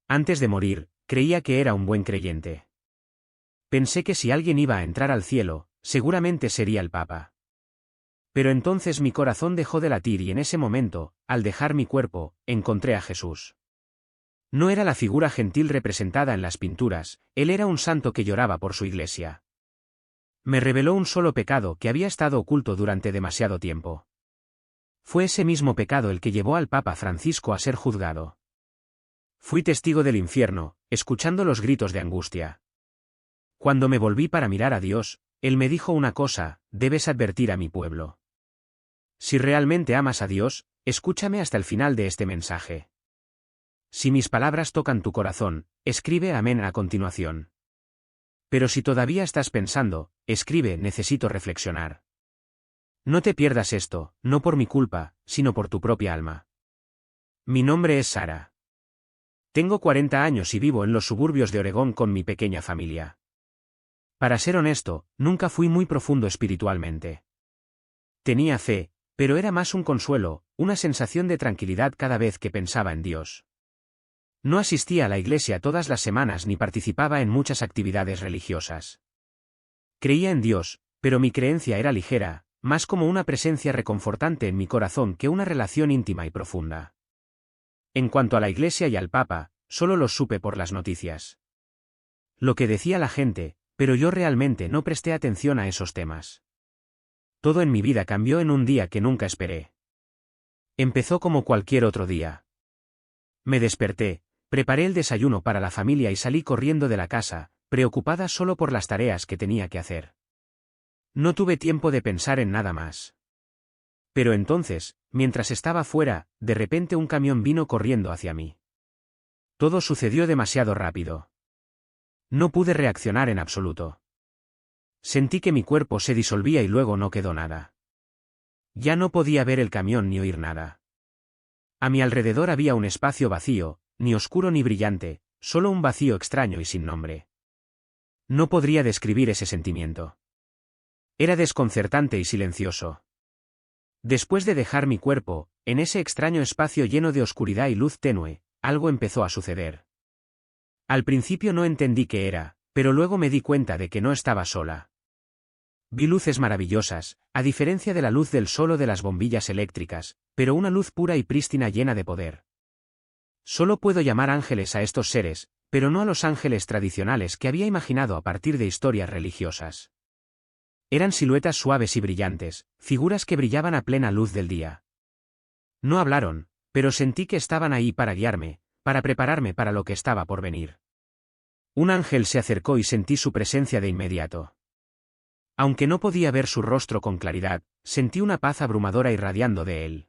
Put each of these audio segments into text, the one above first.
Antes de morir, creía que era un buen creyente. Pensé que si alguien iba a entrar al cielo, seguramente sería el Papa. Pero entonces mi corazón dejó de latir y en ese momento, al dejar mi cuerpo, encontré a Jesús. No era la figura gentil representada en las pinturas, él era un santo que lloraba por su iglesia. Me reveló un solo pecado que había estado oculto durante demasiado tiempo. Fue ese mismo pecado el que llevó al Papa Francisco a ser juzgado. Fui testigo del infierno, escuchando los gritos de angustia. Cuando me volví para mirar a Dios, Él me dijo una cosa: debes advertir a mi pueblo. Si realmente amas a Dios, escúchame hasta el final de este mensaje. Si mis palabras tocan tu corazón, escribe amén a continuación. Pero si todavía estás pensando, escribe necesito reflexionar. No te pierdas esto, no por mi culpa, sino por tu propia alma. Mi nombre es Sara. Tengo 40 años y vivo en los suburbios de Oregón con mi pequeña familia. Para ser honesto, nunca fui muy profundo espiritualmente. Tenía fe, pero era más un consuelo, una sensación de tranquilidad cada vez que pensaba en Dios. No asistía a la iglesia todas las semanas ni participaba en muchas actividades religiosas. Creía en Dios, pero mi creencia era ligera, más como una presencia reconfortante en mi corazón que una relación íntima y profunda. En cuanto a la iglesia y al Papa, solo los supe por las noticias. Lo que decía la gente, pero yo realmente no presté atención a esos temas. Todo en mi vida cambió en un día que nunca esperé. Empezó como cualquier otro día. Me desperté, preparé el desayuno para la familia y salí corriendo de la casa, preocupada solo por las tareas que tenía que hacer. No tuve tiempo de pensar en nada más. Pero entonces, mientras estaba fuera, de repente un camión vino corriendo hacia mí. Todo sucedió demasiado rápido. No pude reaccionar en absoluto. Sentí que mi cuerpo se disolvía y luego no quedó nada. Ya no podía ver el camión ni oír nada. A mi alrededor había un espacio vacío, ni oscuro ni brillante, solo un vacío extraño y sin nombre. No podría describir ese sentimiento. Era desconcertante y silencioso. Después de dejar mi cuerpo, en ese extraño espacio lleno de oscuridad y luz tenue, algo empezó a suceder. Al principio no entendí qué era, pero luego me di cuenta de que no estaba sola. Vi luces maravillosas, a diferencia de la luz del sol o de las bombillas eléctricas, pero una luz pura y prístina llena de poder. Solo puedo llamar ángeles a estos seres, pero no a los ángeles tradicionales que había imaginado a partir de historias religiosas. Eran siluetas suaves y brillantes, figuras que brillaban a plena luz del día. No hablaron, pero sentí que estaban ahí para guiarme, para prepararme para lo que estaba por venir. Un ángel se acercó y sentí su presencia de inmediato. Aunque no podía ver su rostro con claridad, sentí una paz abrumadora irradiando de él.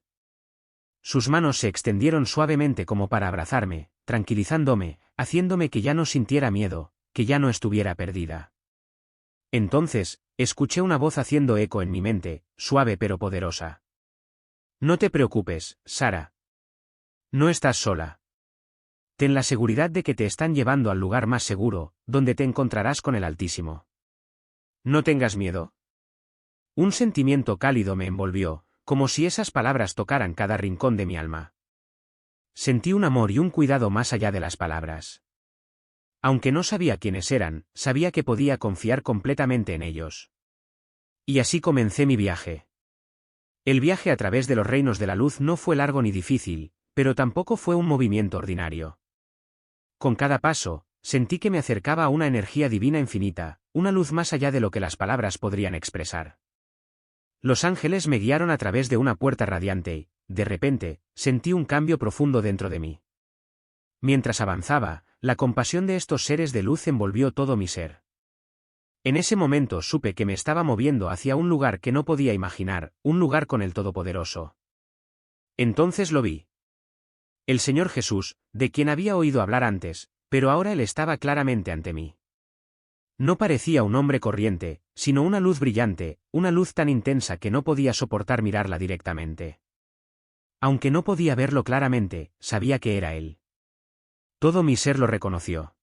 Sus manos se extendieron suavemente como para abrazarme, tranquilizándome, haciéndome que ya no sintiera miedo, que ya no estuviera perdida. Entonces, escuché una voz haciendo eco en mi mente, suave pero poderosa. No te preocupes, Sara. No estás sola. Ten la seguridad de que te están llevando al lugar más seguro, donde te encontrarás con el Altísimo. No tengas miedo. Un sentimiento cálido me envolvió, como si esas palabras tocaran cada rincón de mi alma. Sentí un amor y un cuidado más allá de las palabras. Aunque no sabía quiénes eran, sabía que podía confiar completamente en ellos. Y así comencé mi viaje. El viaje a través de los reinos de la luz no fue largo ni difícil, pero tampoco fue un movimiento ordinario. Con cada paso, sentí que me acercaba a una energía divina infinita, una luz más allá de lo que las palabras podrían expresar. Los ángeles me guiaron a través de una puerta radiante y, de repente, sentí un cambio profundo dentro de mí. Mientras avanzaba, la compasión de estos seres de luz envolvió todo mi ser. En ese momento supe que me estaba moviendo hacia un lugar que no podía imaginar, un lugar con el Todopoderoso. Entonces lo vi. El Señor Jesús, de quien había oído hablar antes, pero ahora Él estaba claramente ante mí. No parecía un hombre corriente, sino una luz brillante, una luz tan intensa que no podía soportar mirarla directamente. Aunque no podía verlo claramente, sabía que era Él. Todo mi ser lo reconoció.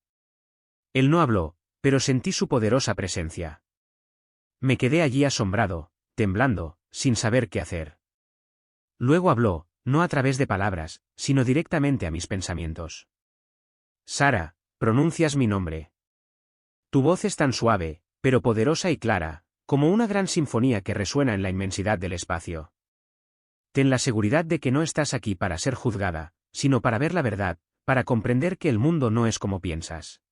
Él no habló, pero sentí su poderosa presencia. Me quedé allí asombrado, temblando, sin saber qué hacer. Luego habló, no a través de palabras, sino directamente a mis pensamientos. Sara, pronuncias mi nombre. Tu voz es tan suave, pero poderosa y clara, como una gran sinfonía que resuena en la inmensidad del espacio. Ten la seguridad de que no estás aquí para ser juzgada, sino para ver la verdad, para comprender que el mundo no es como piensas.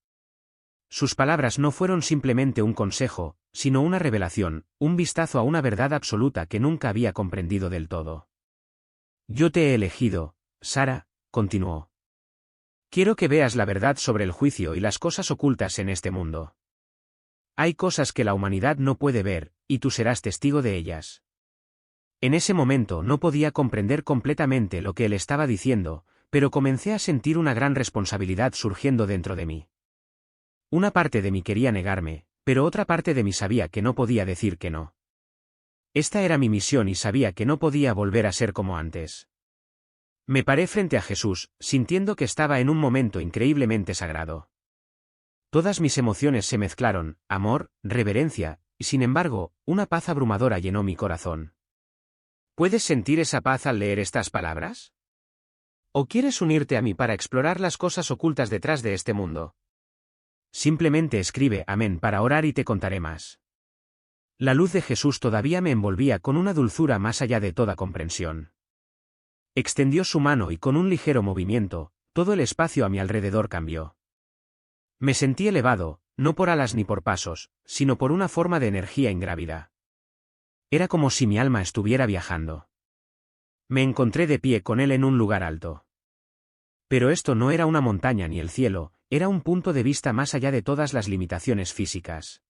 Sus palabras no fueron simplemente un consejo, sino una revelación, un vistazo a una verdad absoluta que nunca había comprendido del todo. Yo te he elegido, Sara, continuó. Quiero que veas la verdad sobre el juicio y las cosas ocultas en este mundo. Hay cosas que la humanidad no puede ver, y tú serás testigo de ellas. En ese momento no podía comprender completamente lo que él estaba diciendo, pero comencé a sentir una gran responsabilidad surgiendo dentro de mí. Una parte de mí quería negarme, pero otra parte de mí sabía que no podía decir que no. Esta era mi misión y sabía que no podía volver a ser como antes. Me paré frente a Jesús, sintiendo que estaba en un momento increíblemente sagrado. Todas mis emociones se mezclaron, amor, reverencia, y sin embargo, una paz abrumadora llenó mi corazón. ¿Puedes sentir esa paz al leer estas palabras? ¿O quieres unirte a mí para explorar las cosas ocultas detrás de este mundo? Simplemente escribe amén para orar y te contaré más. La luz de Jesús todavía me envolvía con una dulzura más allá de toda comprensión. Extendió su mano y con un ligero movimiento, todo el espacio a mi alrededor cambió. Me sentí elevado, no por alas ni por pasos, sino por una forma de energía ingrávida. Era como si mi alma estuviera viajando. Me encontré de pie con él en un lugar alto. Pero esto no era una montaña ni el cielo, era un punto de vista más allá de todas las limitaciones físicas.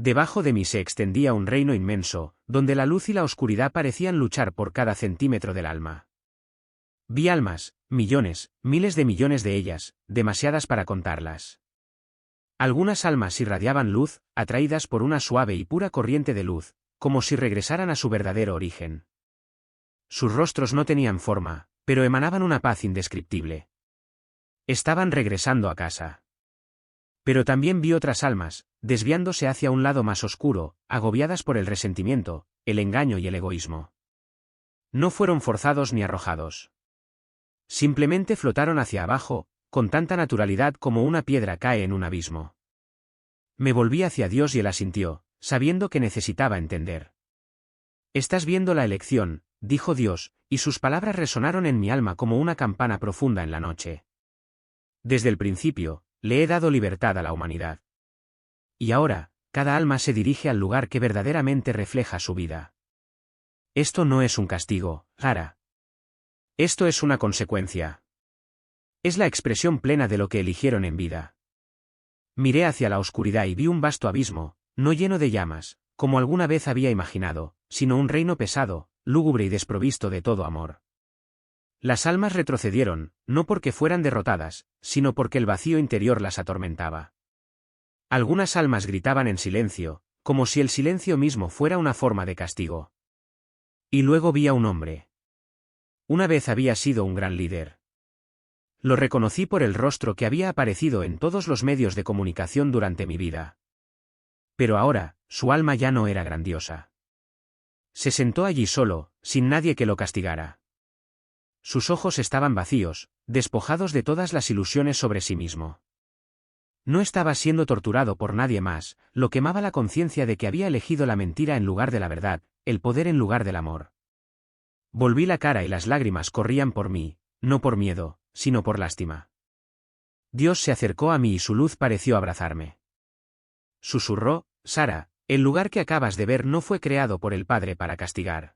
Debajo de mí se extendía un reino inmenso, donde la luz y la oscuridad parecían luchar por cada centímetro del alma. Vi almas, millones, miles de millones de ellas, demasiadas para contarlas. Algunas almas irradiaban luz, atraídas por una suave y pura corriente de luz, como si regresaran a su verdadero origen. Sus rostros no tenían forma, pero emanaban una paz indescriptible. Estaban regresando a casa. Pero también vi otras almas, desviándose hacia un lado más oscuro, agobiadas por el resentimiento, el engaño y el egoísmo. No fueron forzados ni arrojados. Simplemente flotaron hacia abajo, con tanta naturalidad como una piedra cae en un abismo. Me volví hacia Dios y él asintió, sabiendo que necesitaba entender. Estás viendo la elección, dijo Dios, y sus palabras resonaron en mi alma como una campana profunda en la noche. Desde el principio, le he dado libertad a la humanidad. Y ahora, cada alma se dirige al lugar que verdaderamente refleja su vida. Esto no es un castigo, Sara. Esto es una consecuencia. Es la expresión plena de lo que eligieron en vida. Miré hacia la oscuridad y vi un vasto abismo, no lleno de llamas, como alguna vez había imaginado, sino un reino pesado, lúgubre y desprovisto de todo amor. Las almas retrocedieron, no porque fueran derrotadas, sino porque el vacío interior las atormentaba. Algunas almas gritaban en silencio, como si el silencio mismo fuera una forma de castigo. Y luego vi a un hombre. Una vez había sido un gran líder. Lo reconocí por el rostro que había aparecido en todos los medios de comunicación durante mi vida. Pero ahora, su alma ya no era grandiosa. Se sentó allí solo, sin nadie que lo castigara. Sus ojos estaban vacíos, despojados de todas las ilusiones sobre sí mismo. No estaba siendo torturado por nadie más, lo quemaba la conciencia de que había elegido la mentira en lugar de la verdad, el poder en lugar del amor. Volví la cara y las lágrimas corrían por mí, no por miedo, sino por lástima. Dios se acercó a mí y su luz pareció abrazarme. Susurró, Sara, el lugar que acabas de ver no fue creado por el Padre para castigar.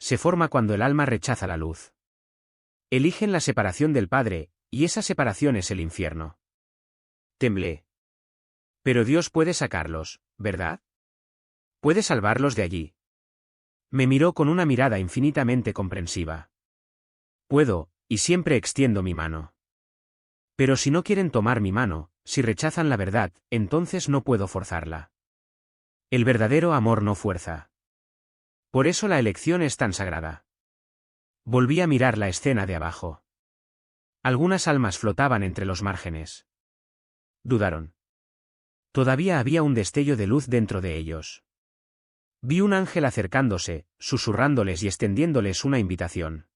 Se forma cuando el alma rechaza la luz. Eligen la separación del Padre, y esa separación es el infierno. Temblé. Pero Dios puede sacarlos, ¿verdad? Puede salvarlos de allí. Me miró con una mirada infinitamente comprensiva. Puedo, y siempre extiendo mi mano. Pero si no quieren tomar mi mano, si rechazan la verdad, entonces no puedo forzarla. El verdadero amor no fuerza. Por eso la elección es tan sagrada. Volví a mirar la escena de abajo. Algunas almas flotaban entre los márgenes. Dudaron. Todavía había un destello de luz dentro de ellos. Vi un ángel acercándose, susurrándoles y extendiéndoles una invitación.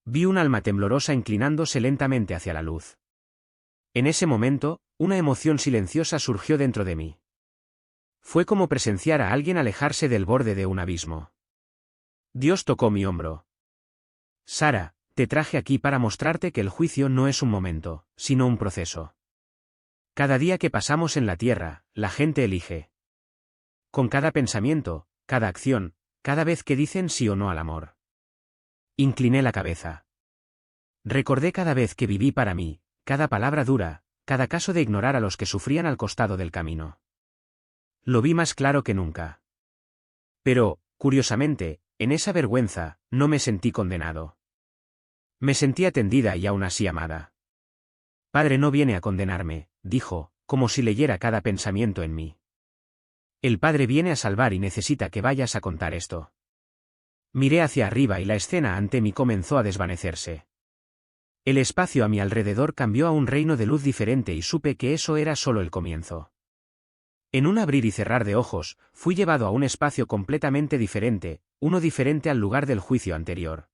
Vi un alma temblorosa inclinándose lentamente hacia la luz. En ese momento, una emoción silenciosa surgió dentro de mí. Fue como presenciar a alguien alejarse del borde de un abismo. Dios tocó mi hombro. Sara, te traje aquí para mostrarte que el juicio no es un momento, sino un proceso. Cada día que pasamos en la tierra, la gente elige. Con cada pensamiento, cada acción, cada vez que dicen sí o no al amor. Incliné la cabeza. Recordé cada vez que viví para mí, cada palabra dura, cada caso de ignorar a los que sufrían al costado del camino. Lo vi más claro que nunca. Pero, curiosamente, en esa vergüenza, no me sentí condenado. Me sentí atendida y aún así amada. Padre no viene a condenarme, dijo, como si leyera cada pensamiento en mí. El Padre viene a salvar y necesita que vayas a contar esto. Miré hacia arriba y la escena ante mí comenzó a desvanecerse. El espacio a mi alrededor cambió a un reino de luz diferente y supe que eso era solo el comienzo. En un abrir y cerrar de ojos, fui llevado a un espacio completamente diferente, uno diferente al lugar del juicio anterior.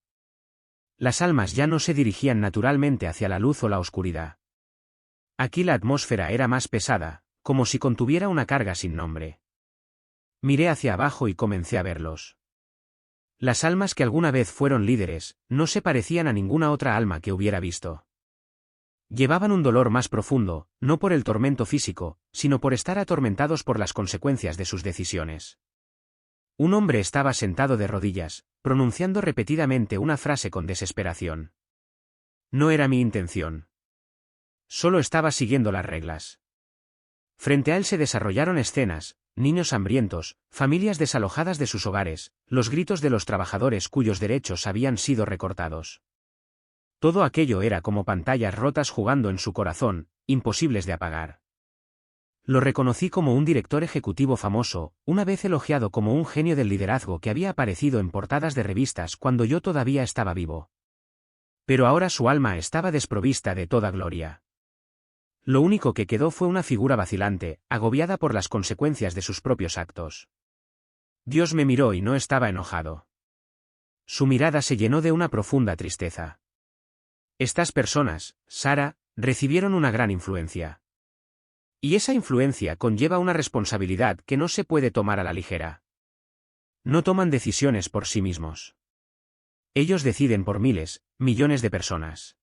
Las almas ya no se dirigían naturalmente hacia la luz o la oscuridad. Aquí la atmósfera era más pesada, como si contuviera una carga sin nombre. Miré hacia abajo y comencé a verlos. Las almas que alguna vez fueron líderes, no se parecían a ninguna otra alma que hubiera visto. Llevaban un dolor más profundo, no por el tormento físico, sino por estar atormentados por las consecuencias de sus decisiones. Un hombre estaba sentado de rodillas, pronunciando repetidamente una frase con desesperación. No era mi intención. Solo estaba siguiendo las reglas. Frente a él se desarrollaron escenas, niños hambrientos, familias desalojadas de sus hogares, los gritos de los trabajadores cuyos derechos habían sido recortados. Todo aquello era como pantallas rotas jugando en su corazón, imposibles de apagar. Lo reconocí como un director ejecutivo famoso, una vez elogiado como un genio del liderazgo que había aparecido en portadas de revistas cuando yo todavía estaba vivo. Pero ahora su alma estaba desprovista de toda gloria. Lo único que quedó fue una figura vacilante, agobiada por las consecuencias de sus propios actos. Dios me miró y no estaba enojado. Su mirada se llenó de una profunda tristeza. Estas personas, Sara, recibieron una gran influencia. Y esa influencia conlleva una responsabilidad que no se puede tomar a la ligera. No toman decisiones por sí mismos. Ellos deciden por miles, millones de personas.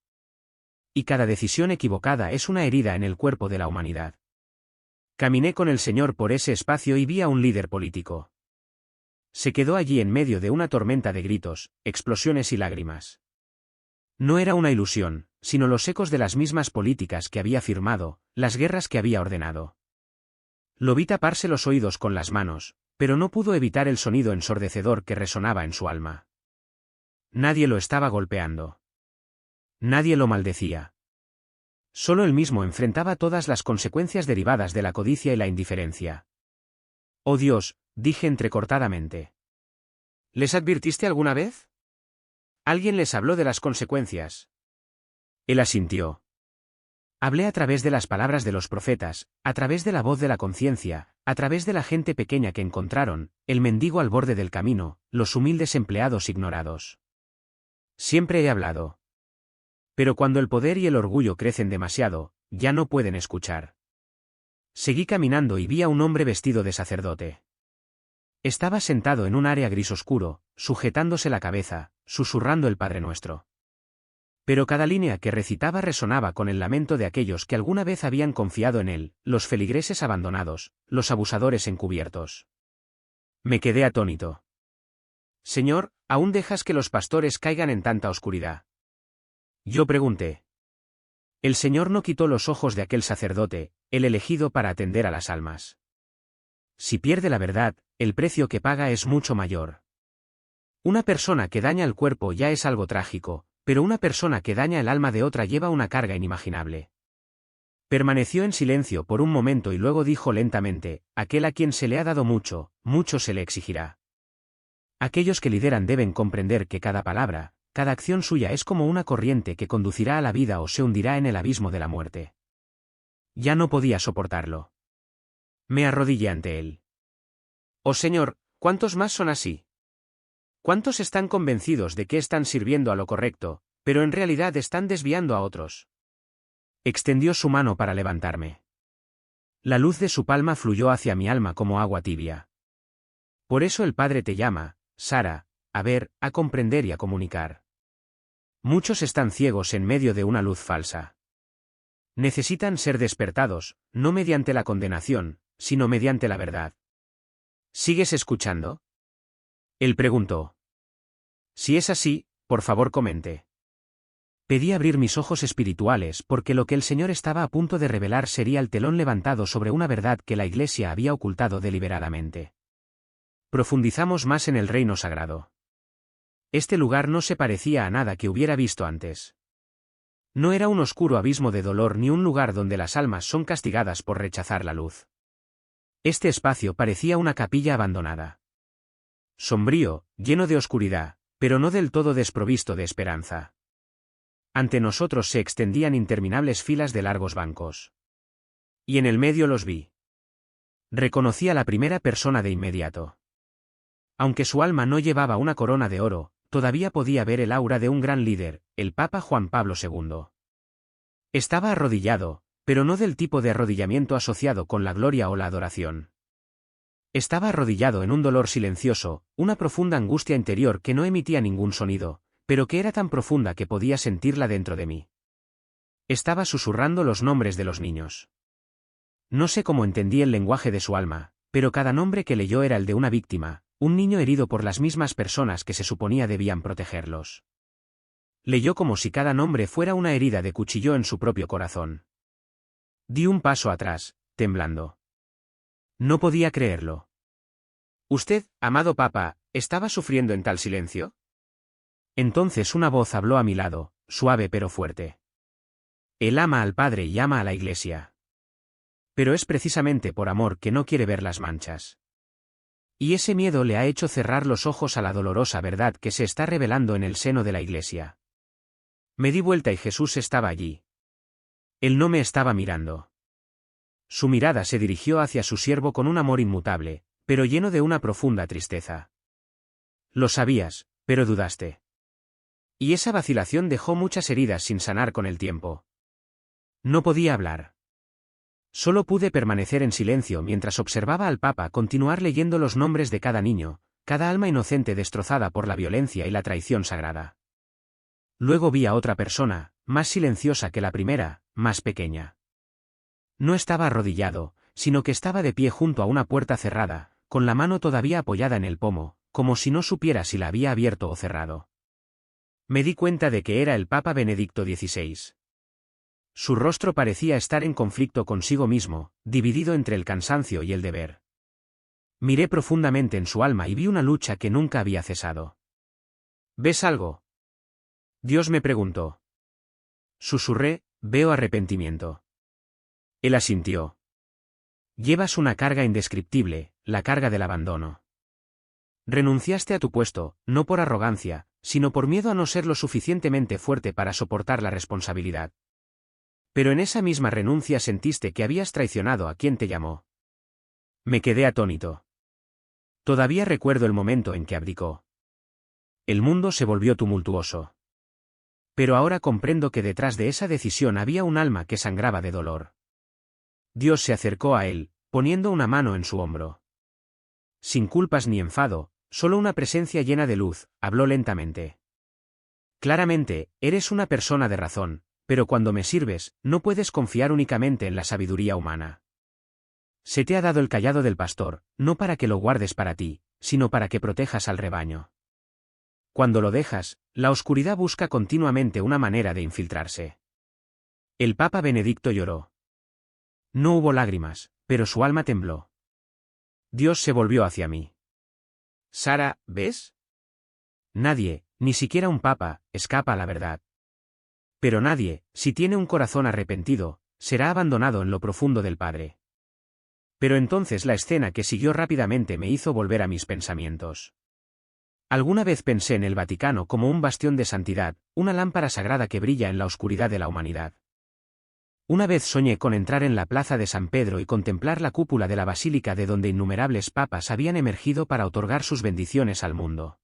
Y cada decisión equivocada es una herida en el cuerpo de la humanidad. Caminé con el Señor por ese espacio y vi a un líder político. Se quedó allí en medio de una tormenta de gritos, explosiones y lágrimas. No era una ilusión, sino los ecos de las mismas políticas que había firmado, las guerras que había ordenado. Lo vi taparse los oídos con las manos, pero no pudo evitar el sonido ensordecedor que resonaba en su alma. Nadie lo estaba golpeando. Nadie lo maldecía. Solo él mismo enfrentaba todas las consecuencias derivadas de la codicia y la indiferencia. «Oh Dios», dije entrecortadamente. «¿Les advirtiste alguna vez? ¿Alguien les habló de las consecuencias?» Él asintió. Hablé a través de las palabras de los profetas, a través de la voz de la conciencia, a través de la gente pequeña que encontraron, el mendigo al borde del camino, los humildes empleados ignorados. Siempre he hablado. Pero cuando el poder y el orgullo crecen demasiado, ya no pueden escuchar. Seguí caminando y vi a un hombre vestido de sacerdote. Estaba sentado en un área gris oscuro, sujetándose la cabeza, susurrando el Padre Nuestro. Pero cada línea que recitaba resonaba con el lamento de aquellos que alguna vez habían confiado en él, los feligreses abandonados, los abusadores encubiertos. Me quedé atónito. «Señor, ¿aún dejas que los pastores caigan en tanta oscuridad?», yo pregunté. El Señor no quitó los ojos de aquel sacerdote, el elegido para atender a las almas. Si pierde la verdad, el precio que paga es mucho mayor. Una persona que daña el cuerpo ya es algo trágico, pero una persona que daña el alma de otra lleva una carga inimaginable. Permaneció en silencio por un momento y luego dijo lentamente: aquel a quien se le ha dado mucho, mucho se le exigirá. Aquellos que lideran deben comprender que cada palabra, cada acción suya es como una corriente que conducirá a la vida o se hundirá en el abismo de la muerte. Ya no podía soportarlo. Me arrodillé ante él. «Oh Señor, ¿cuántos más son así? ¿Cuántos están convencidos de que están sirviendo a lo correcto, pero en realidad están desviando a otros? Extendió su mano para levantarme. La luz de su palma fluyó hacia mi alma como agua tibia. Por eso el Padre te llama, Sara, a ver, a comprender y a comunicar. Muchos están ciegos en medio de una luz falsa. Necesitan ser despertados, no mediante la condenación, sino mediante la verdad. ¿Sigues escuchando? Él preguntó. Si es así, por favor comente. Pedí abrir mis ojos espirituales porque lo que el Señor estaba a punto de revelar sería el telón levantado sobre una verdad que la Iglesia había ocultado deliberadamente. Profundizamos más en el reino sagrado. Este lugar no se parecía a nada que hubiera visto antes. No era un oscuro abismo de dolor ni un lugar donde las almas son castigadas por rechazar la luz. Este espacio parecía una capilla abandonada. Sombrío, lleno de oscuridad, pero no del todo desprovisto de esperanza. Ante nosotros se extendían interminables filas de largos bancos. Y en el medio los vi. Reconocí a la primera persona de inmediato. Aunque su alma no llevaba una corona de oro, todavía podía ver el aura de un gran líder, el Papa Juan Pablo II. Estaba arrodillado, pero no del tipo de arrodillamiento asociado con la gloria o la adoración. Estaba arrodillado en un dolor silencioso, una profunda angustia interior que no emitía ningún sonido, pero que era tan profunda que podía sentirla dentro de mí. Estaba susurrando los nombres de los niños. No sé cómo entendí el lenguaje de su alma, pero cada nombre que leyó era el de una víctima, un niño herido por las mismas personas que se suponía debían protegerlos. Leyó como si cada nombre fuera una herida de cuchillo en su propio corazón. Di un paso atrás, temblando. No podía creerlo. ¿Usted, amado Papa, estaba sufriendo en tal silencio? Entonces una voz habló a mi lado, suave pero fuerte. Él ama al Padre y ama a la Iglesia. Pero es precisamente por amor que no quiere ver las manchas. Y ese miedo le ha hecho cerrar los ojos a la dolorosa verdad que se está revelando en el seno de la Iglesia. Me di vuelta y Jesús estaba allí. Él no me estaba mirando. Su mirada se dirigió hacia su siervo con un amor inmutable, pero lleno de una profunda tristeza. Lo sabías, pero dudaste. Y esa vacilación dejó muchas heridas sin sanar con el tiempo. No podía hablar. Solo pude permanecer en silencio mientras observaba al Papa continuar leyendo los nombres de cada niño, cada alma inocente destrozada por la violencia y la traición sagrada. Luego vi a otra persona, más silenciosa que la primera, más pequeña. No estaba arrodillado, sino que estaba de pie junto a una puerta cerrada, con la mano todavía apoyada en el pomo, como si no supiera si la había abierto o cerrado. Me di cuenta de que era el Papa Benedicto XVI. Su rostro parecía estar en conflicto consigo mismo, dividido entre el cansancio y el deber. Miré profundamente en su alma y vi una lucha que nunca había cesado. ¿Ves algo? Dios me preguntó. Susurré, veo arrepentimiento. Él asintió. Llevas una carga indescriptible, la carga del abandono. Renunciaste a tu puesto, no por arrogancia, sino por miedo a no ser lo suficientemente fuerte para soportar la responsabilidad. Pero en esa misma renuncia sentiste que habías traicionado a quien te llamó. Me quedé atónito. Todavía recuerdo el momento en que abdicó. El mundo se volvió tumultuoso. Pero ahora comprendo que detrás de esa decisión había un alma que sangraba de dolor. Dios se acercó a él, poniendo una mano en su hombro. Sin culpas ni enfado, solo una presencia llena de luz, habló lentamente. Claramente, eres una persona de razón, pero cuando me sirves, no puedes confiar únicamente en la sabiduría humana. Se te ha dado el cayado del pastor, no para que lo guardes para ti, sino para que protejas al rebaño. Cuando lo dejas, la oscuridad busca continuamente una manera de infiltrarse. El Papa Benedicto lloró. No hubo lágrimas, pero su alma tembló. Dios se volvió hacia mí. Sara, ¿ves? Nadie, ni siquiera un papa, escapa a la verdad. Pero nadie, si tiene un corazón arrepentido, será abandonado en lo profundo del Padre. Pero entonces la escena que siguió rápidamente me hizo volver a mis pensamientos. Alguna vez pensé en el Vaticano como un bastión de santidad, una lámpara sagrada que brilla en la oscuridad de la humanidad. Una vez soñé con entrar en la plaza de San Pedro y contemplar la cúpula de la basílica de donde innumerables papas habían emergido para otorgar sus bendiciones al mundo.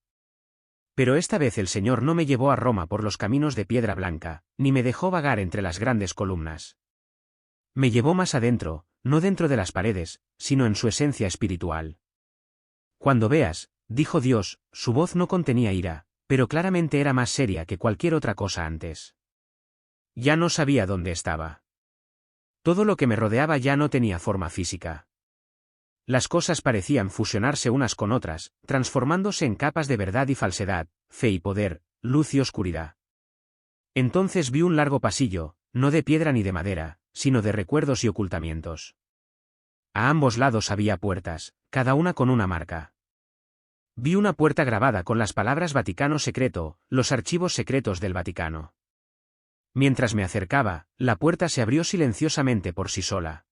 Pero esta vez el Señor no me llevó a Roma por los caminos de piedra blanca, ni me dejó vagar entre las grandes columnas. Me llevó más adentro, no dentro de las paredes, sino en su esencia espiritual. Cuando veas, dijo Dios, su voz no contenía ira, pero claramente era más seria que cualquier otra cosa antes. Ya no sabía dónde estaba. Todo lo que me rodeaba ya no tenía forma física. Las cosas parecían fusionarse unas con otras, transformándose en capas de verdad y falsedad, fe y poder, luz y oscuridad. Entonces vi un largo pasillo, no de piedra ni de madera, sino de recuerdos y ocultamientos. A ambos lados había puertas, cada una con una marca. Vi una puerta grabada con las palabras Vaticano Secreto, los archivos secretos del Vaticano. Mientras me acercaba, la puerta se abrió silenciosamente por sí sola.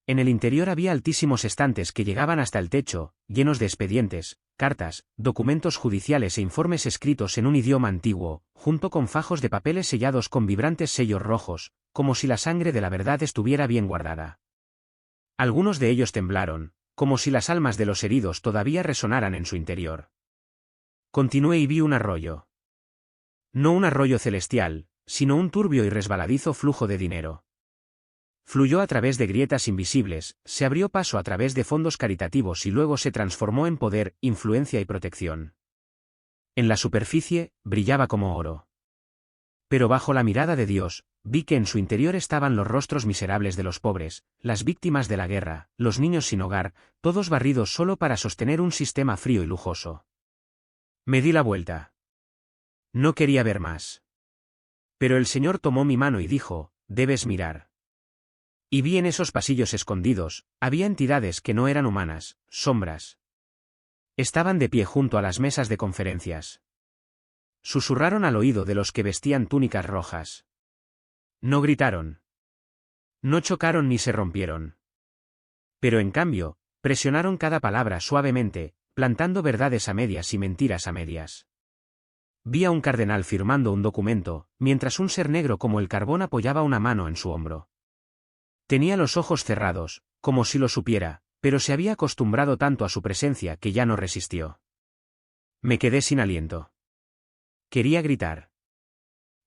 En el interior había altísimos estantes que llegaban hasta el techo, llenos de expedientes, cartas, documentos judiciales e informes escritos en un idioma antiguo, junto con fajos de papeles sellados con vibrantes sellos rojos, como si la sangre de la verdad estuviera bien guardada. Algunos de ellos temblaron, como si las almas de los heridos todavía resonaran en su interior. Continué y vi un arroyo. No un arroyo celestial, sino un turbio y resbaladizo flujo de dinero. Fluyó a través de grietas invisibles, se abrió paso a través de fondos caritativos y luego se transformó en poder, influencia y protección. En la superficie, brillaba como oro. Pero bajo la mirada de Dios, vi que en su interior estaban los rostros miserables de los pobres, las víctimas de la guerra, los niños sin hogar, todos barridos solo para sostener un sistema frío y lujoso. Me di la vuelta. No quería ver más. Pero el Señor tomó mi mano y dijo, debes mirar. Y vi en esos pasillos escondidos, había entidades que no eran humanas, sombras. Estaban de pie junto a las mesas de conferencias. Susurraron al oído de los que vestían túnicas rojas. No gritaron. No chocaron ni se rompieron. Pero en cambio, presionaron cada palabra suavemente, plantando verdades a medias y mentiras a medias. Vi a un cardenal firmando un documento, mientras un ser negro como el carbón apoyaba una mano en su hombro. Tenía los ojos cerrados, como si lo supiera, pero se había acostumbrado tanto a su presencia que ya no resistió. Me quedé sin aliento. Quería gritar.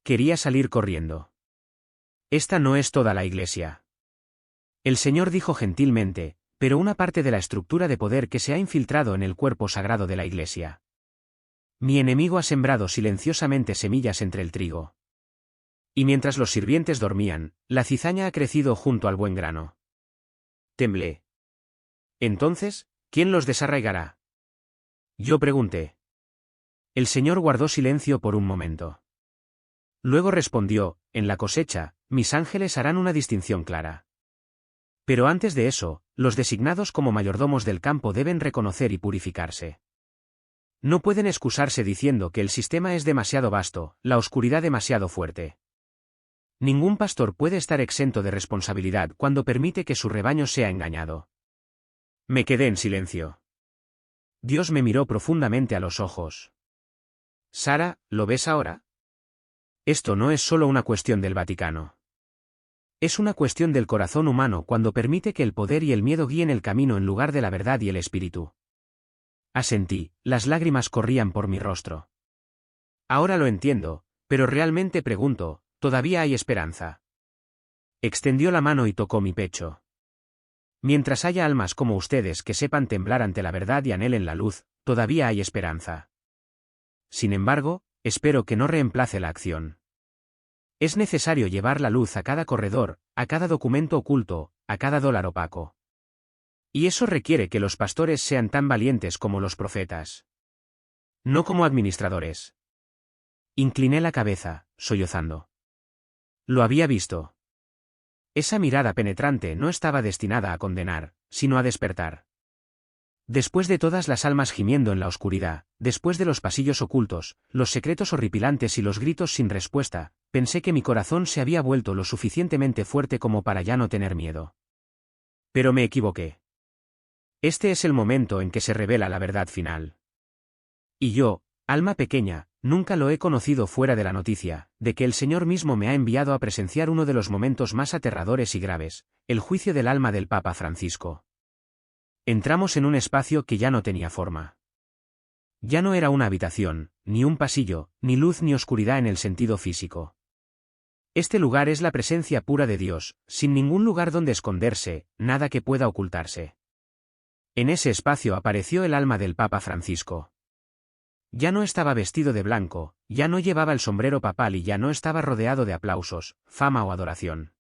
Quería salir corriendo. Esta no es toda la Iglesia. El Señor dijo gentilmente, pero una parte de la estructura de poder que se ha infiltrado en el cuerpo sagrado de la Iglesia. Mi enemigo ha sembrado silenciosamente semillas entre el trigo. Y mientras los sirvientes dormían, la cizaña ha crecido junto al buen grano. Temblé. Entonces, ¿quién los desarraigará? Yo pregunté. El Señor guardó silencio por un momento. Luego respondió, en la cosecha, mis ángeles harán una distinción clara. Pero antes de eso, los designados como mayordomos del campo deben reconocer y purificarse. No pueden excusarse diciendo que el sistema es demasiado vasto, la oscuridad demasiado fuerte. Ningún pastor puede estar exento de responsabilidad cuando permite que su rebaño sea engañado. Me quedé en silencio. Dios me miró profundamente a los ojos. Sara, ¿lo ves ahora? Esto no es solo una cuestión del Vaticano. Es una cuestión del corazón humano cuando permite que el poder y el miedo guíen el camino en lugar de la verdad y el espíritu. Asentí, las lágrimas corrían por mi rostro. Ahora lo entiendo, pero realmente pregunto, ¿todavía hay esperanza? Extendió la mano y tocó mi pecho. Mientras haya almas como ustedes que sepan temblar ante la verdad y anhelen la luz, todavía hay esperanza. Sin embargo, espero que no reemplace la acción. Es necesario llevar la luz a cada corredor, a cada documento oculto, a cada dólar opaco. Y eso requiere que los pastores sean tan valientes como los profetas. No como administradores. Incliné la cabeza, sollozando. Lo había visto. Esa mirada penetrante no estaba destinada a condenar, sino a despertar. Después de todas las almas gimiendo en la oscuridad, después de los pasillos ocultos, los secretos horripilantes y los gritos sin respuesta, pensé que mi corazón se había vuelto lo suficientemente fuerte como para ya no tener miedo. Pero me equivoqué. Este es el momento en que se revela la verdad final. Y yo, alma pequeña, nunca lo he conocido fuera de la noticia, de que el Señor mismo me ha enviado a presenciar uno de los momentos más aterradores y graves, el juicio del alma del Papa Francisco. Entramos en un espacio que ya no tenía forma. Ya no era una habitación, ni un pasillo, ni luz ni oscuridad en el sentido físico. Este lugar es la presencia pura de Dios, sin ningún lugar donde esconderse, nada que pueda ocultarse. En ese espacio apareció el alma del Papa Francisco. Ya no estaba vestido de blanco, ya no llevaba el sombrero papal y ya no estaba rodeado de aplausos, fama o adoración.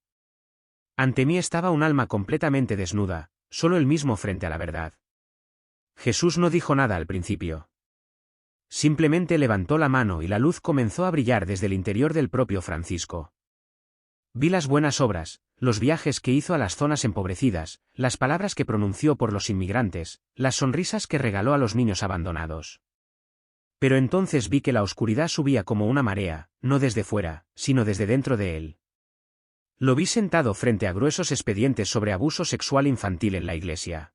Ante mí estaba un alma completamente desnuda, solo él mismo frente a la verdad. Jesús no dijo nada al principio. Simplemente levantó la mano y la luz comenzó a brillar desde el interior del propio Francisco. Vi las buenas obras, los viajes que hizo a las zonas empobrecidas, las palabras que pronunció por los inmigrantes, las sonrisas que regaló a los niños abandonados. Pero entonces vi que la oscuridad subía como una marea, no desde fuera, sino desde dentro de él. Lo vi sentado frente a gruesos expedientes sobre abuso sexual infantil en la iglesia.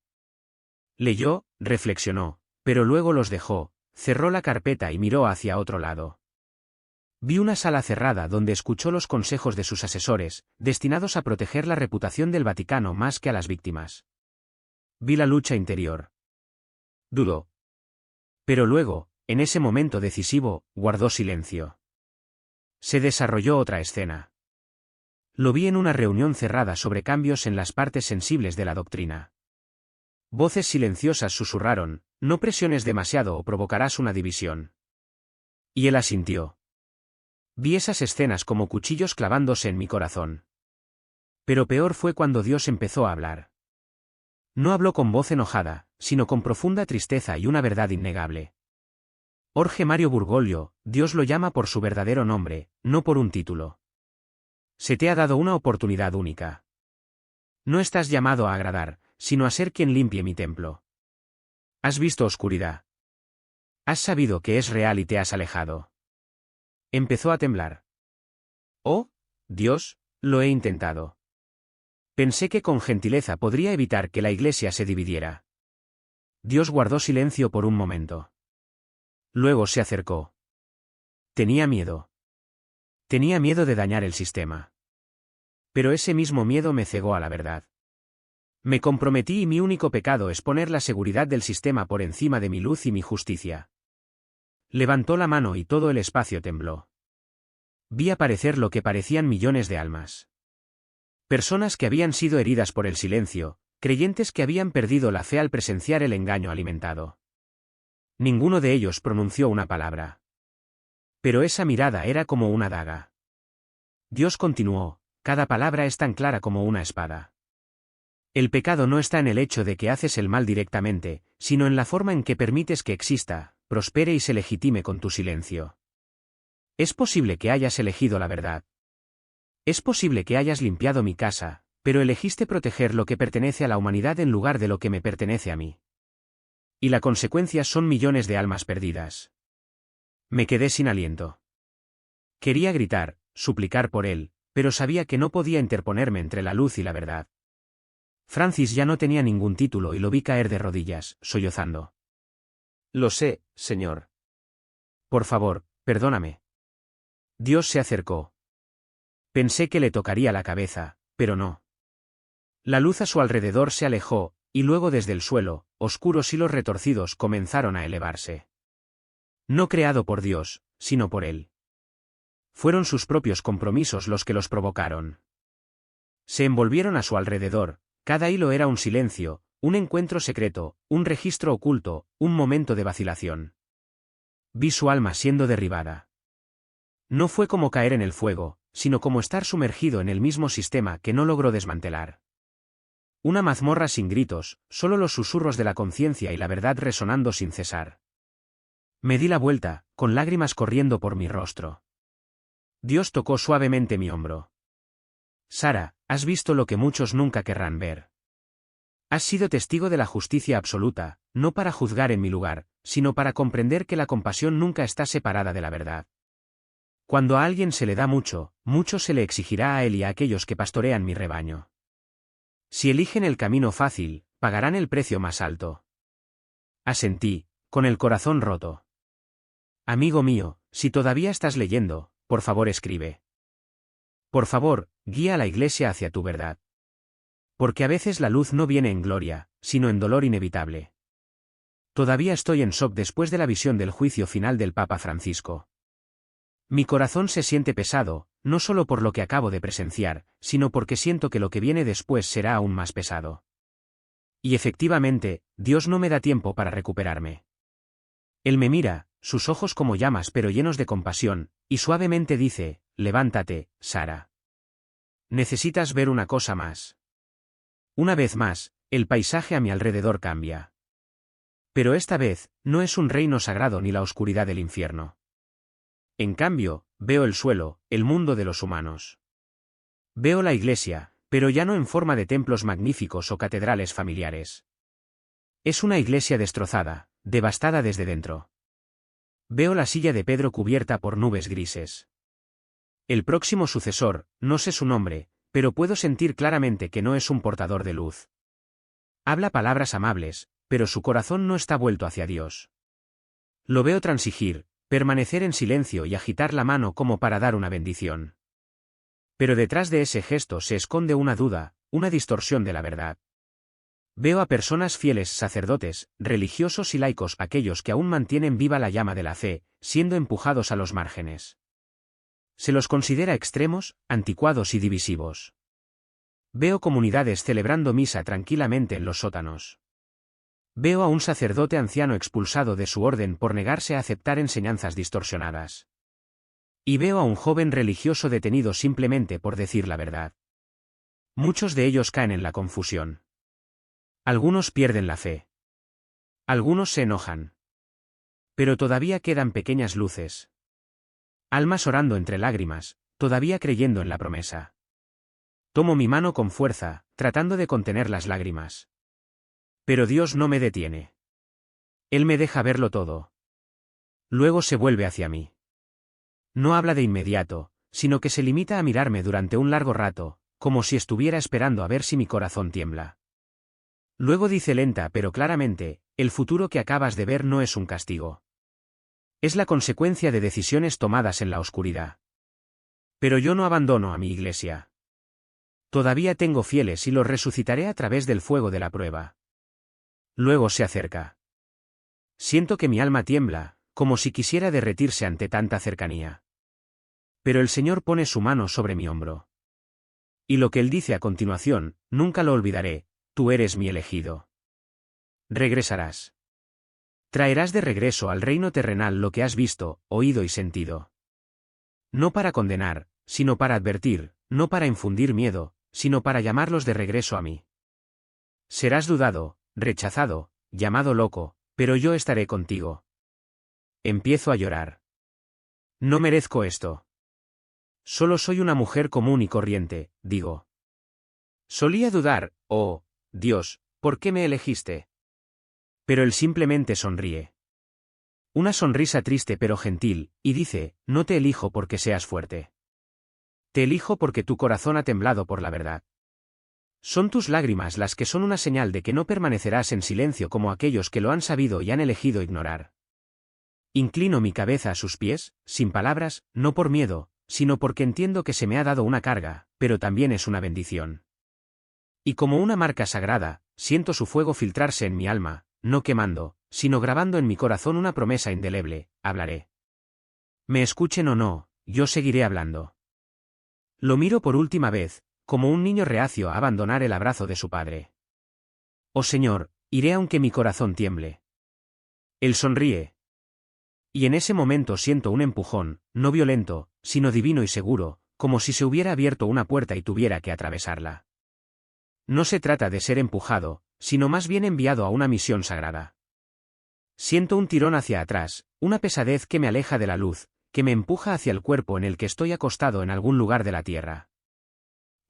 Leyó, reflexionó, pero luego los dejó, cerró la carpeta y miró hacia otro lado. Vi una sala cerrada donde escuchó los consejos de sus asesores, destinados a proteger la reputación del Vaticano más que a las víctimas. Vi la lucha interior. Dudó. Pero luego, en ese momento decisivo, guardó silencio. Se desarrolló otra escena. Lo vi en una reunión cerrada sobre cambios en las partes sensibles de la doctrina. Voces silenciosas susurraron, no presiones demasiado o provocarás una división. Y él asintió. Vi esas escenas como cuchillos clavándose en mi corazón. Pero peor fue cuando Dios empezó a hablar. No habló con voz enojada, sino con profunda tristeza y una verdad innegable. Jorge Mario Bergoglio, Dios lo llama por su verdadero nombre, no por un título. Se te ha dado una oportunidad única. No estás llamado a agradar, sino a ser quien limpie mi templo. Has visto oscuridad. Has sabido que es real y te has alejado. Empezó a temblar. Oh, Dios, lo he intentado. Pensé que con gentileza podría evitar que la iglesia se dividiera. Dios guardó silencio por un momento. Luego se acercó. Tenía miedo. Tenía miedo de dañar el sistema. Pero ese mismo miedo me cegó a la verdad. Me comprometí y mi único pecado es poner la seguridad del sistema por encima de mi luz y mi justicia. Levantó la mano y todo el espacio tembló. Vi aparecer lo que parecían millones de almas. Personas que habían sido heridas por el silencio, creyentes que habían perdido la fe al presenciar el engaño alimentado. Ninguno de ellos pronunció una palabra. Pero esa mirada era como una daga. Dios continuó, cada palabra es tan clara como una espada. El pecado no está en el hecho de que haces el mal directamente, sino en la forma en que permites que exista, prospere y se legitime con tu silencio. Es posible que hayas elegido la verdad. Es posible que hayas limpiado mi casa, pero elegiste proteger lo que pertenece a la humanidad en lugar de lo que me pertenece a mí. Y la consecuencia son millones de almas perdidas. Me quedé sin aliento. Quería gritar, suplicar por él, pero sabía que no podía interponerme entre la luz y la verdad. Francis ya no tenía ningún título y lo vi caer de rodillas, sollozando. Lo sé, Señor. Por favor, perdóname. Dios se acercó. Pensé que le tocaría la cabeza, pero no. La luz a su alrededor se alejó, y luego desde el suelo, oscuros hilos retorcidos comenzaron a elevarse. No creado por Dios, sino por él. Fueron sus propios compromisos los que los provocaron. Se envolvieron a su alrededor, cada hilo era un silencio, un encuentro secreto, un registro oculto, un momento de vacilación. Vi su alma siendo derribada. No fue como caer en el fuego, sino como estar sumergido en el mismo sistema que no logró desmantelar. Una mazmorra sin gritos, solo los susurros de la conciencia y la verdad resonando sin cesar. Me di la vuelta, con lágrimas corriendo por mi rostro. Dios tocó suavemente mi hombro. Sara, has visto lo que muchos nunca querrán ver. Has sido testigo de la justicia absoluta, no para juzgar en mi lugar, sino para comprender que la compasión nunca está separada de la verdad. Cuando a alguien se le da mucho, mucho se le exigirá a él y a aquellos que pastorean mi rebaño. Si eligen el camino fácil, pagarán el precio más alto. Asentí, con el corazón roto. Amigo mío, si todavía estás leyendo, por favor escribe. Por favor, guía a la iglesia hacia tu verdad. Porque a veces la luz no viene en gloria, sino en dolor inevitable. Todavía estoy en shock después de la visión del juicio final del Papa Francisco. Mi corazón se siente pesado, no solo por lo que acabo de presenciar, sino porque siento que lo que viene después será aún más pesado. Y efectivamente, Dios no me da tiempo para recuperarme. Él me mira, sus ojos como llamas pero llenos de compasión, y suavemente dice, levántate, Sara. Necesitas ver una cosa más. Una vez más, el paisaje a mi alrededor cambia. Pero esta vez, no es un reino sagrado ni la oscuridad del infierno. En cambio, veo el suelo, el mundo de los humanos. Veo la iglesia, pero ya no en forma de templos magníficos o catedrales familiares. Es una iglesia destrozada, devastada desde dentro. Veo la silla de Pedro cubierta por nubes grises. El próximo sucesor, no sé su nombre, pero puedo sentir claramente que no es un portador de luz. Habla palabras amables, pero su corazón no está vuelto hacia Dios. Lo veo transigir, permanecer en silencio y agitar la mano como para dar una bendición. Pero detrás de ese gesto se esconde una duda, una distorsión de la verdad. Veo a personas fieles, sacerdotes, religiosos y laicos, aquellos que aún mantienen viva la llama de la fe, siendo empujados a los márgenes. Se los considera extremos, anticuados y divisivos. Veo comunidades celebrando misa tranquilamente en los sótanos. Veo a un sacerdote anciano expulsado de su orden por negarse a aceptar enseñanzas distorsionadas. Y veo a un joven religioso detenido simplemente por decir la verdad. Muchos de ellos caen en la confusión. Algunos pierden la fe. Algunos se enojan. Pero todavía quedan pequeñas luces. Almas orando entre lágrimas, todavía creyendo en la promesa. Tomo mi mano con fuerza, tratando de contener las lágrimas. Pero Dios no me detiene. Él me deja verlo todo. Luego se vuelve hacia mí. No habla de inmediato, sino que se limita a mirarme durante un largo rato, como si estuviera esperando a ver si mi corazón tiembla. Luego dice lenta pero claramente, el futuro que acabas de ver no es un castigo. Es la consecuencia de decisiones tomadas en la oscuridad. Pero yo no abandono a mi iglesia. Todavía tengo fieles y los resucitaré a través del fuego de la prueba. Luego se acerca. Siento que mi alma tiembla, como si quisiera derretirse ante tanta cercanía. Pero el Señor pone su mano sobre mi hombro. Y lo que Él dice a continuación, nunca lo olvidaré, tú eres mi elegido. Regresarás. Traerás de regreso al reino terrenal lo que has visto, oído y sentido. No para condenar, sino para advertir, no para infundir miedo, sino para llamarlos de regreso a mí. Serás dudado, rechazado, llamado loco, pero yo estaré contigo. Empiezo a llorar. No merezco esto. Solo soy una mujer común y corriente, digo. Solía dudar, oh, Dios, ¿por qué me elegiste? Pero él simplemente sonríe. Una sonrisa triste pero gentil, y dice, no te elijo porque seas fuerte. Te elijo porque tu corazón ha temblado por la verdad. Son tus lágrimas las que son una señal de que no permanecerás en silencio como aquellos que lo han sabido y han elegido ignorar. Inclino mi cabeza a sus pies, sin palabras, no por miedo, sino porque entiendo que se me ha dado una carga, pero también es una bendición. Y como una marca sagrada, siento su fuego filtrarse en mi alma, no quemando, sino grabando en mi corazón una promesa indeleble, hablaré. Me escuchen o no, yo seguiré hablando. Lo miro por última vez, como un niño reacio a abandonar el abrazo de su padre. Oh Señor, iré aunque mi corazón tiemble. Él sonríe. Y en ese momento siento un empujón, no violento, sino divino y seguro, como si se hubiera abierto una puerta y tuviera que atravesarla. No se trata de ser empujado, sino más bien enviado a una misión sagrada. Siento un tirón hacia atrás, una pesadez que me aleja de la luz, que me empuja hacia el cuerpo en el que estoy acostado en algún lugar de la tierra.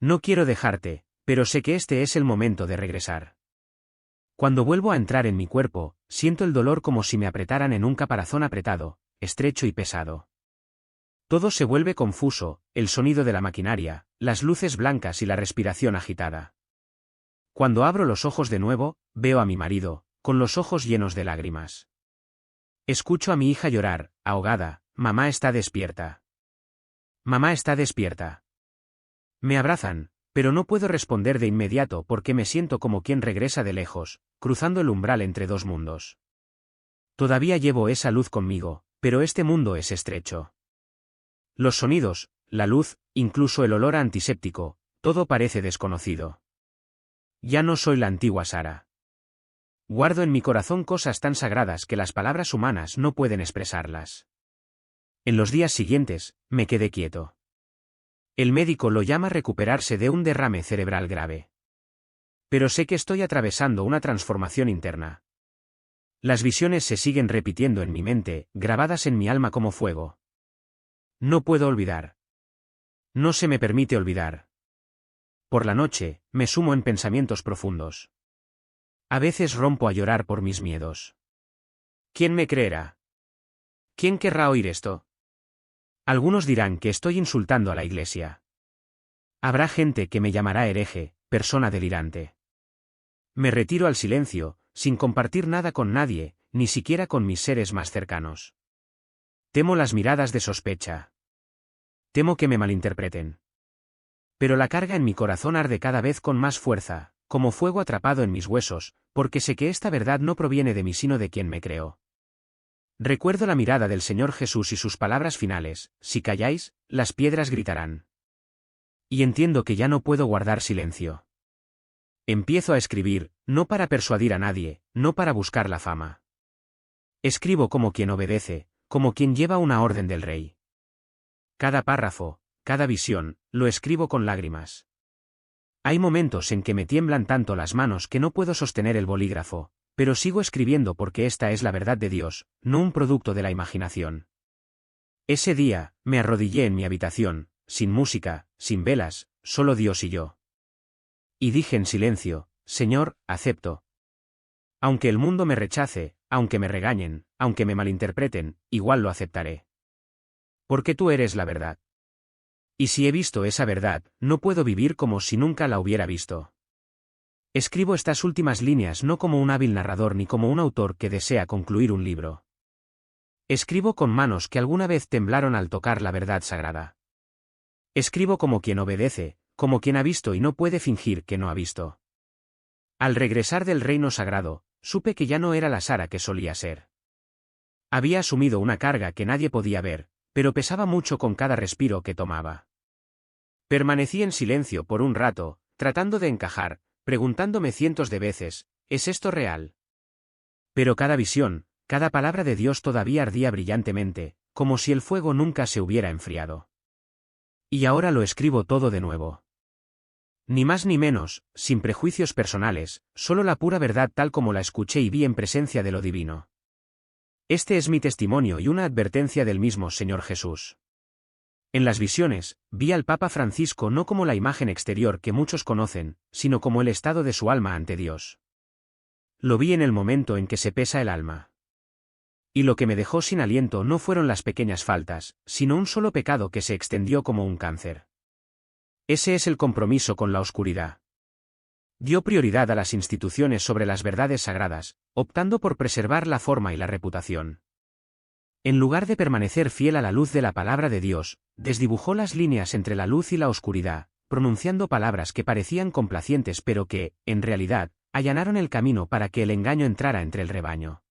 No quiero dejarte, pero sé que este es el momento de regresar. Cuando vuelvo a entrar en mi cuerpo, siento el dolor como si me apretaran en un caparazón apretado, estrecho y pesado. Todo se vuelve confuso, el sonido de la maquinaria, las luces blancas y la respiración agitada. Cuando abro los ojos de nuevo, veo a mi marido, con los ojos llenos de lágrimas. Escucho a mi hija llorar, ahogada, mamá está despierta. Mamá está despierta. Me abrazan, pero no puedo responder de inmediato porque me siento como quien regresa de lejos, cruzando el umbral entre dos mundos. Todavía llevo esa luz conmigo, pero este mundo es estrecho. Los sonidos, la luz, incluso el olor a antiséptico, todo parece desconocido. Ya no soy la antigua Sara. Guardo en mi corazón cosas tan sagradas que las palabras humanas no pueden expresarlas. En los días siguientes, me quedé quieto. El médico lo llama recuperarse de un derrame cerebral grave. Pero sé que estoy atravesando una transformación interna. Las visiones se siguen repitiendo en mi mente, grabadas en mi alma como fuego. No puedo olvidar. No se me permite olvidar. Por la noche, me sumo en pensamientos profundos. A veces rompo a llorar por mis miedos. ¿Quién me creerá? ¿Quién querrá oír esto? Algunos dirán que estoy insultando a la Iglesia. Habrá gente que me llamará hereje, persona delirante. Me retiro al silencio, sin compartir nada con nadie, ni siquiera con mis seres más cercanos. Temo las miradas de sospecha. Temo que me malinterpreten. Pero la carga en mi corazón arde cada vez con más fuerza, como fuego atrapado en mis huesos, porque sé que esta verdad no proviene de mí sino de quien me creó. Recuerdo la mirada del Señor Jesús y sus palabras finales: si calláis, las piedras gritarán. Y entiendo que ya no puedo guardar silencio. Empiezo a escribir, no para persuadir a nadie, no para buscar la fama. Escribo como quien obedece, como quien lleva una orden del rey. Cada párrafo, cada visión, lo escribo con lágrimas. Hay momentos en que me tiemblan tanto las manos que no puedo sostener el bolígrafo, pero sigo escribiendo porque esta es la verdad de Dios, no un producto de la imaginación. Ese día, me arrodillé en mi habitación, sin música, sin velas, solo Dios y yo. Y dije en silencio: Señor, acepto. Aunque el mundo me rechace, aunque me regañen, aunque me malinterpreten, igual lo aceptaré. Porque tú eres la verdad. Y si he visto esa verdad, no puedo vivir como si nunca la hubiera visto. Escribo estas últimas líneas no como un hábil narrador ni como un autor que desea concluir un libro. Escribo con manos que alguna vez temblaron al tocar la verdad sagrada. Escribo como quien obedece, como quien ha visto y no puede fingir que no ha visto. Al regresar del reino sagrado, supe que ya no era la Sara que solía ser. Había asumido una carga que nadie podía ver, pero pesaba mucho con cada respiro que tomaba. Permanecí en silencio por un rato, tratando de encajar, preguntándome cientos de veces: ¿es esto real? Pero cada visión, cada palabra de Dios todavía ardía brillantemente, como si el fuego nunca se hubiera enfriado. Y ahora lo escribo todo de nuevo. Ni más ni menos, sin prejuicios personales, solo la pura verdad tal como la escuché y vi en presencia de lo divino. Este es mi testimonio y una advertencia del mismo Señor Jesús. En las visiones, vi al Papa Francisco no como la imagen exterior que muchos conocen, sino como el estado de su alma ante Dios. Lo vi en el momento en que se pesa el alma. Y lo que me dejó sin aliento no fueron las pequeñas faltas, sino un solo pecado que se extendió como un cáncer. Ese es el compromiso con la oscuridad. Dio prioridad a las instituciones sobre las verdades sagradas, optando por preservar la forma y la reputación. En lugar de permanecer fiel a la luz de la palabra de Dios, desdibujó las líneas entre la luz y la oscuridad, pronunciando palabras que parecían complacientes pero que, en realidad, allanaron el camino para que el engaño entrara entre el rebaño.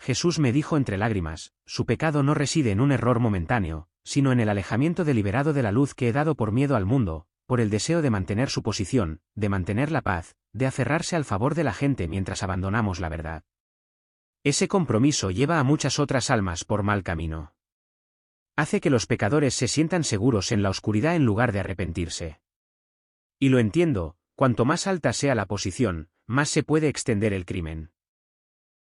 Jesús me dijo entre lágrimas: su pecado no reside en un error momentáneo, sino en el alejamiento deliberado de la luz que he dado por miedo al mundo, por el deseo de mantener su posición, de mantener la paz, de aferrarse al favor de la gente mientras abandonamos la verdad. Ese compromiso lleva a muchas otras almas por mal camino. Hace que los pecadores se sientan seguros en la oscuridad en lugar de arrepentirse. Y lo entiendo: cuanto más alta sea la posición, más se puede extender el crimen.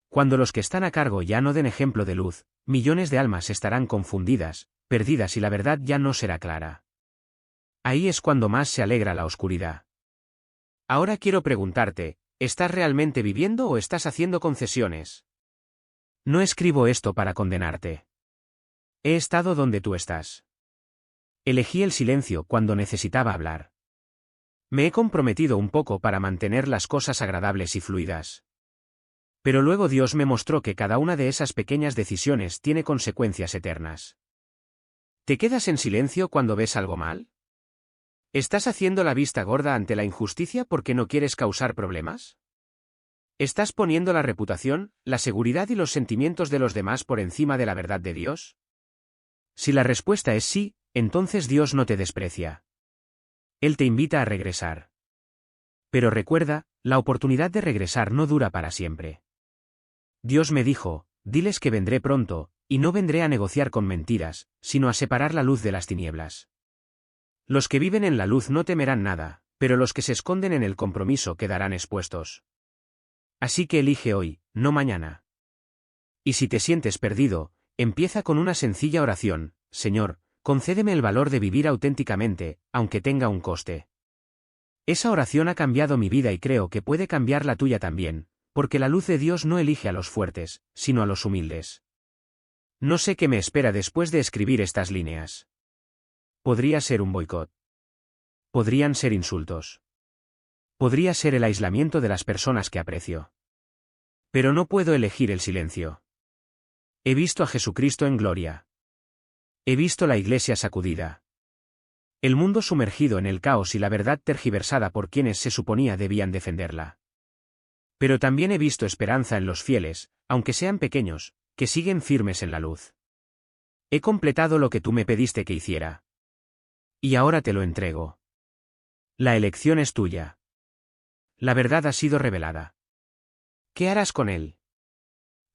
Cuando los que están a cargo ya no den ejemplo de luz, millones de almas estarán confundidas, perdidas y la verdad ya no será clara. Ahí es cuando más se alegra la oscuridad. Ahora quiero preguntarte: ¿estás realmente viviendo o estás haciendo concesiones? No escribo esto para condenarte. He estado donde tú estás. Elegí el silencio cuando necesitaba hablar. Me he comprometido un poco para mantener las cosas agradables y fluidas. Pero luego Dios me mostró que cada una de esas pequeñas decisiones tiene consecuencias eternas. ¿Te quedas en silencio cuando ves algo mal? ¿Estás haciendo la vista gorda ante la injusticia porque no quieres causar problemas? ¿Estás poniendo la reputación, la seguridad y los sentimientos de los demás por encima de la verdad de Dios? Si la respuesta es sí, entonces Dios no te desprecia. Él te invita a regresar. Pero recuerda, la oportunidad de regresar no dura para siempre. Dios me dijo, diles que vendré pronto, y no vendré a negociar con mentiras, sino a separar la luz de las tinieblas. Los que viven en la luz no temerán nada, pero los que se esconden en el compromiso quedarán expuestos. Así que elige hoy, no mañana. Y si te sientes perdido, empieza con una sencilla oración: Señor, concédeme el valor de vivir auténticamente, aunque tenga un coste. Esa oración ha cambiado mi vida y creo que puede cambiar la tuya también, porque la luz de Dios no elige a los fuertes, sino a los humildes. No sé qué me espera después de escribir estas líneas. Podría ser un boicot. Podrían ser insultos. Podría ser el aislamiento de las personas que aprecio. Pero no puedo elegir el silencio. He visto a Jesucristo en gloria. He visto la iglesia sacudida. El mundo sumergido en el caos y la verdad tergiversada por quienes se suponía debían defenderla. Pero también he visto esperanza en los fieles, aunque sean pequeños, que siguen firmes en la luz. He completado lo que tú me pediste que hiciera. Y ahora te lo entrego. La elección es tuya. La verdad ha sido revelada. ¿Qué harás con él?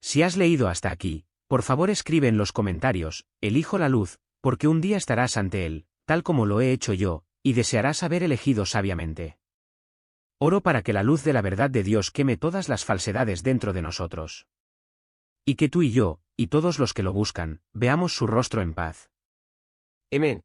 Si has leído hasta aquí, por favor escribe en los comentarios: elijo la luz, porque un día estarás ante él, tal como lo he hecho yo, y desearás haber elegido sabiamente. Oro para que la luz de la verdad de Dios queme todas las falsedades dentro de nosotros. Y que tú y yo, y todos los que lo buscan, veamos su rostro en paz. Amén.